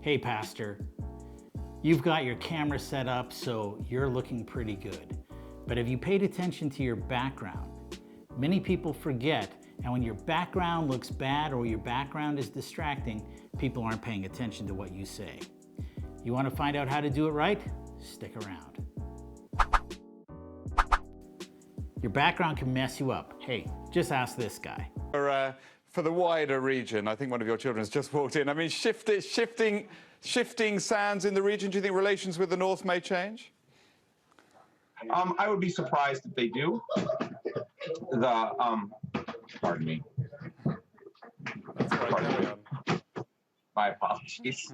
Hey pastor, you've got your camera set up so you're looking pretty good. But have you paid attention to your background? Many people forget, and when your background looks bad or your background is distracting, people aren't paying attention to what you say. You want to find out how to do it right? Stick around. Your background can mess you up. Hey, just ask this guy. For the wider region, I think one of your children has just walked in. I mean, shifting sands in the region, do you think relations with the North may change? I would be surprised if they do. Pardon me. That's right, carry on. My apologies.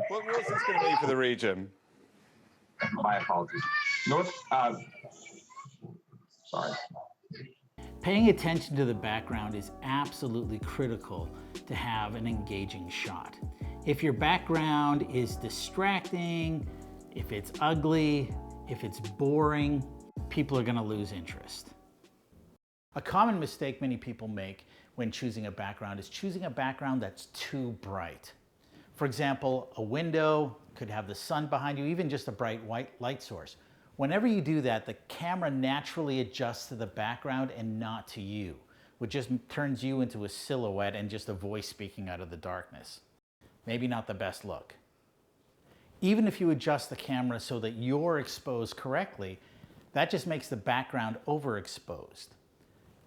What's this going to mean for the region? My apologies. Sorry. Paying attention to the background is absolutely critical to have an engaging shot. If your background is distracting, if it's ugly, if it's boring, people are going to lose interest. A common mistake many people make when choosing a background is choosing a background that's too bright. For example, a window could have the sun behind you, even just a bright white light source. Whenever you do that, the camera naturally adjusts to the background and not to you, which just turns you into a silhouette and just a voice speaking out of the darkness. Maybe not the best look. Even if you adjust the camera so that you're exposed correctly, that just makes the background overexposed.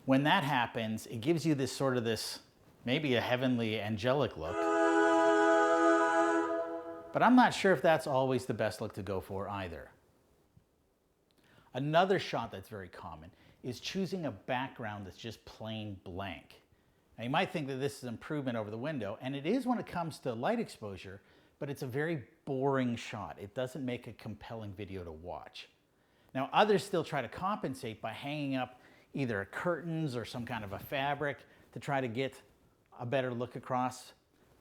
When that happens, it gives you this maybe a heavenly angelic look. But I'm not sure if that's always the best look to go for either. Another shot that's very common is choosing a background that's just plain blank. Now you might think that this is improvement over the window, and it is when it comes to light exposure, but it's a very boring shot. It doesn't make a compelling video to watch. Now others still try to compensate by hanging up either curtains or some kind of a fabric to try to get a better look across,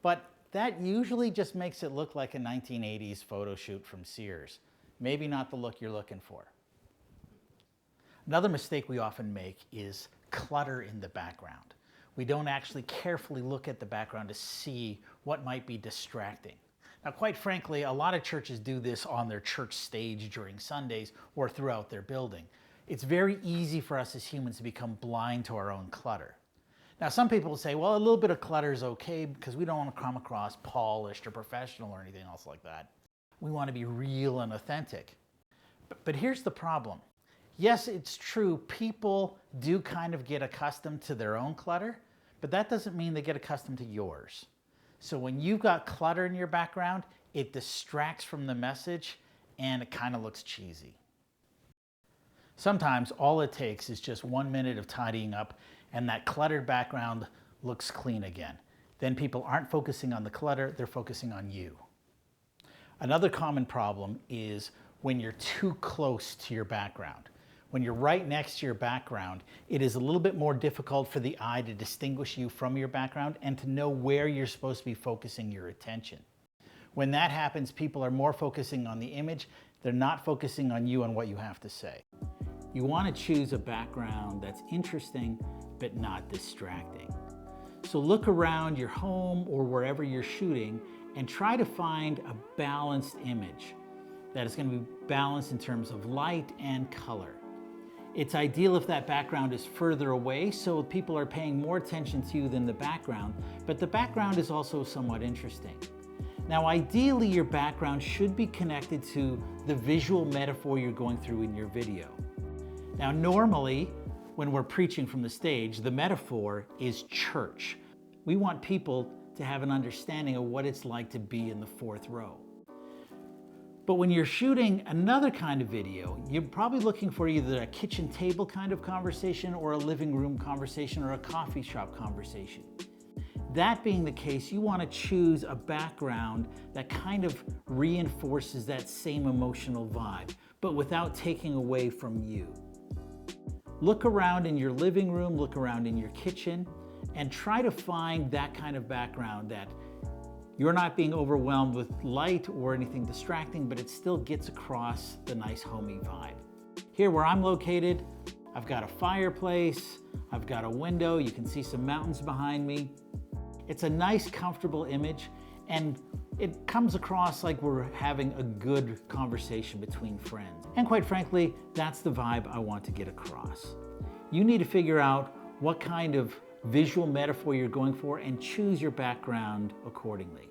but that usually just makes it look like a 1980s photo shoot from Sears. Maybe not the look you're looking for. Another mistake we often make is clutter in the background. We don't actually carefully look at the background to see what might be distracting. Now, quite frankly, a lot of churches do this on their church stage during Sundays or throughout their building. It's very easy for us as humans to become blind to our own clutter. Now, some people say, well, a little bit of clutter is okay because we don't want to come across polished or professional or anything else like that. We want to be real and authentic. But here's the problem. Yes, it's true, people do kind of get accustomed to their own clutter, but that doesn't mean they get accustomed to yours. So when you've got clutter in your background, it distracts from the message and it kind of looks cheesy. Sometimes all it takes is just 1 minute of tidying up and that cluttered background looks clean again. Then people aren't focusing on the clutter, they're focusing on you. Another common problem is when you're too close to your background. When you're right next to your background, it is a little bit more difficult for the eye to distinguish you from your background and to know where you're supposed to be focusing your attention. When that happens, people are more focusing on the image. They're not focusing on you and what you have to say. You want to choose a background that's interesting, but not distracting. So look around your home or wherever you're shooting and try to find a balanced image that is going to be balanced in terms of light and color. It's ideal if that background is further away, so people are paying more attention to you than the background, but the background is also somewhat interesting. Now, ideally, your background should be connected to the visual metaphor you're going through in your video. Now, normally, when we're preaching from the stage, the metaphor is church. We want people to have an understanding of what it's like to be in the fourth row. But when you're shooting another kind of video, you're probably looking for either a kitchen table kind of conversation or a living room conversation or a coffee shop conversation. That being the case, you want to choose a background that kind of reinforces that same emotional vibe, but without taking away from you. Look around in your living room, look around in your kitchen, and try to find that kind of background that you're not being overwhelmed with light or anything distracting, but it still gets across the nice homey vibe. Here where I'm located, I've got a fireplace, I've got a window, you can see some mountains behind me. It's a nice, comfortable image, and it comes across like we're having a good conversation between friends. And quite frankly, that's the vibe I want to get across. You need to figure out what kind of visual metaphor you're going for and choose your background accordingly.